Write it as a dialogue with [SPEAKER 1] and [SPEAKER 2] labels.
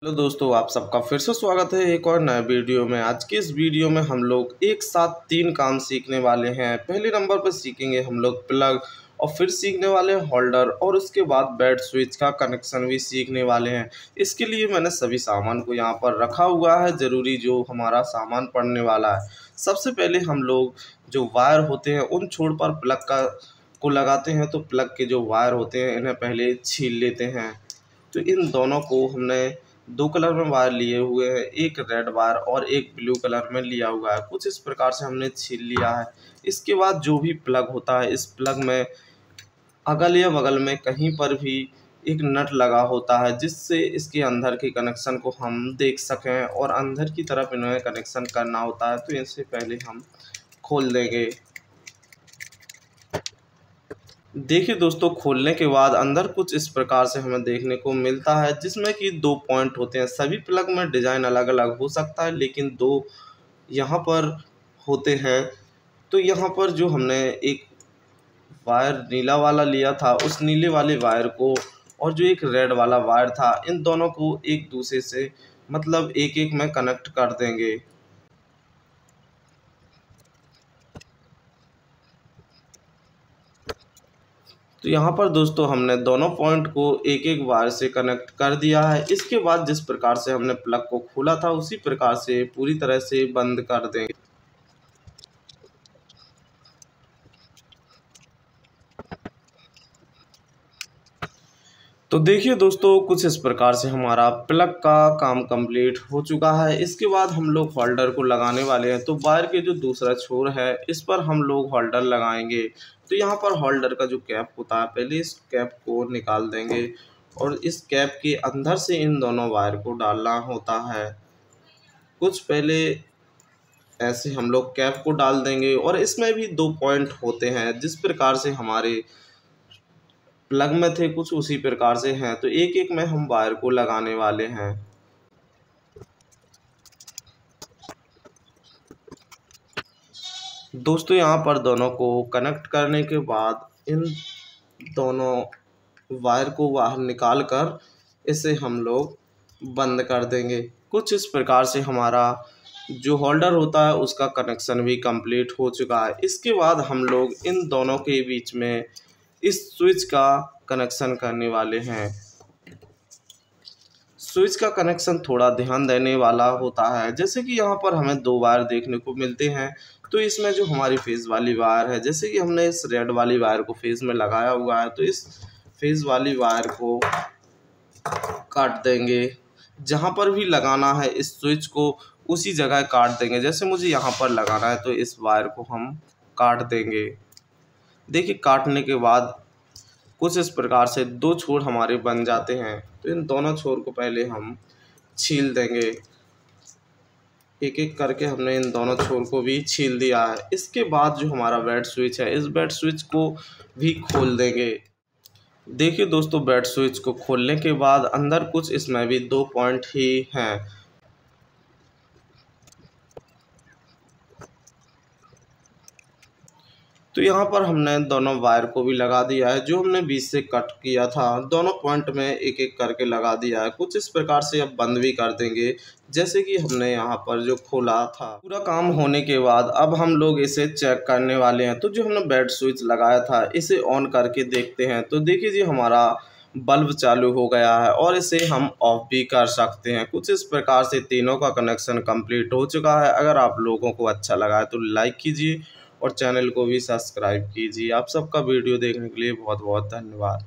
[SPEAKER 1] Hello दोस्तों, आप सबका फिर से स्वागत है एक और नए वीडियो में। आज की इस वीडियो में हम लोग एक साथ 3 काम सीखने वाले हैं। पहले नंबर पर सीखेंगे हम लोग प्लग, और फिर सीखने वाले हैं होल्डर, और उसके बाद बेड स्विच का कनेक्शन भी सीखने वाले हैं। इसके लिए मैंने सभी सामान को यहाँ पर रखा हुआ है, ज़रूरी जो हमारा सामान पड़ने वाला है। सबसे पहले हम लोग जो वायर होते हैं उन छोर पर प्लग को लगाते हैं। तो प्लग के जो वायर होते हैं इन्हें पहले छील लेते हैं। तो इन दोनों को हमने 2 कलर में वायर लिए हुए हैं, एक रेड वायर और एक ब्लू कलर में लिया हुआ है। कुछ इस प्रकार से हमने छील लिया है। इसके बाद जो भी प्लग होता है, इस प्लग में अगल या बगल में कहीं पर भी एक नट लगा होता है, जिससे इसके अंदर के कनेक्शन को हम देख सकें और अंदर की तरफ इन्हें कनेक्शन करना होता है। तो इससे पहले हम खोल देंगे। देखिए दोस्तों, खोलने के बाद अंदर कुछ इस प्रकार से हमें देखने को मिलता है, जिसमें कि 2 पॉइंट होते हैं। सभी प्लग में डिज़ाइन अलग अलग हो सकता है, लेकिन 2 यहाँ पर होते हैं। तो यहाँ पर जो हमने एक वायर नीला वाला लिया था, उस नीले वाले वायर को और जो एक रेड वाला वायर था, इन दोनों को एक दूसरे से मतलब एक एक में कनेक्ट कर देंगे। तो यहाँ पर दोस्तों हमने दोनों पॉइंट को एक एक वायर से कनेक्ट कर दिया है। इसके बाद जिस प्रकार से हमने प्लग को खोला था, उसी प्रकार से पूरी तरह से बंद कर देंगे। तो देखिए दोस्तों, कुछ इस प्रकार से हमारा प्लग का काम कंप्लीट हो चुका है। इसके बाद हम लोग होल्डर को लगाने वाले हैं। तो वायर के जो दूसरा छोर है, इस पर हम लोग होल्डर लगाएंगे। तो यहाँ पर होल्डर का जो कैप होता है, पहले इस कैप को निकाल देंगे और इस कैप के अंदर से इन दोनों वायर को डालना होता है। कुछ पहले ऐसे हम लोग कैप को डाल देंगे, और इसमें भी 2 पॉइंट होते हैं। जिस प्रकार से हमारे प्लग में थे, कुछ उसी प्रकार से हैं। तो एक एक में हम वायर को लगाने वाले हैं। दोस्तों, यहाँ पर दोनों को कनेक्ट करने के बाद इन दोनों वायर को बाहर निकाल कर इसे हम लोग बंद कर देंगे। कुछ इस प्रकार से हमारा जो होल्डर होता है उसका कनेक्शन भी कंप्लीट हो चुका है। इसके बाद हम लोग इन दोनों के बीच में इस स्विच का कनेक्शन करने वाले हैं। स्विच का कनेक्शन थोड़ा ध्यान देने वाला होता है। जैसे कि यहाँ पर हमें 2 वायर देखने को मिलते हैं। तो इसमें जो हमारी फेज़ वाली वायर है, जैसे कि हमने इस रेड वाली वायर को फेज़ में लगाया हुआ है, तो इस फेज़ वाली वायर को काट देंगे। जहाँ पर भी लगाना है इस स्विच को, उसी जगह काट देंगे। जैसे मुझे यहाँ पर लगाना है, तो इस वायर को हम काट देंगे। देखिए, काटने के बाद कुछ इस प्रकार से 2 छोर हमारे बन जाते हैं। तो इन दोनों छोर को पहले हम छील देंगे। एक एक करके हमने इन दोनों छोर को भी छील दिया है। इसके बाद जो हमारा बेड स्विच है, इस बेड स्विच को भी खोल देंगे। देखिए दोस्तों, बेड स्विच को खोलने के बाद अंदर कुछ इसमें भी 2 पॉइंट ही हैं। तो यहाँ पर हमने दोनों वायर को भी लगा दिया है, जो हमने बीच से कट किया था। दोनों पॉइंट में एक एक करके लगा दिया है। कुछ इस प्रकार से अब बंद भी कर देंगे, जैसे कि हमने यहाँ पर जो खोला था। पूरा काम होने के बाद अब हम लोग इसे चेक करने वाले हैं। तो जो हमने बेड स्विच लगाया था, इसे ऑन करके देखते हैं। तो देखिए जी, हमारा बल्ब चालू हो गया है और इसे हम ऑफ भी कर सकते हैं। कुछ इस प्रकार से तीनों का कनेक्शन कंप्लीट हो चुका है। अगर आप लोगों को अच्छा लगा है तो लाइक कीजिए और चैनल को भी सब्सक्राइब कीजिए। आप सबका वीडियो देखने के लिए बहुत बहुत धन्यवाद।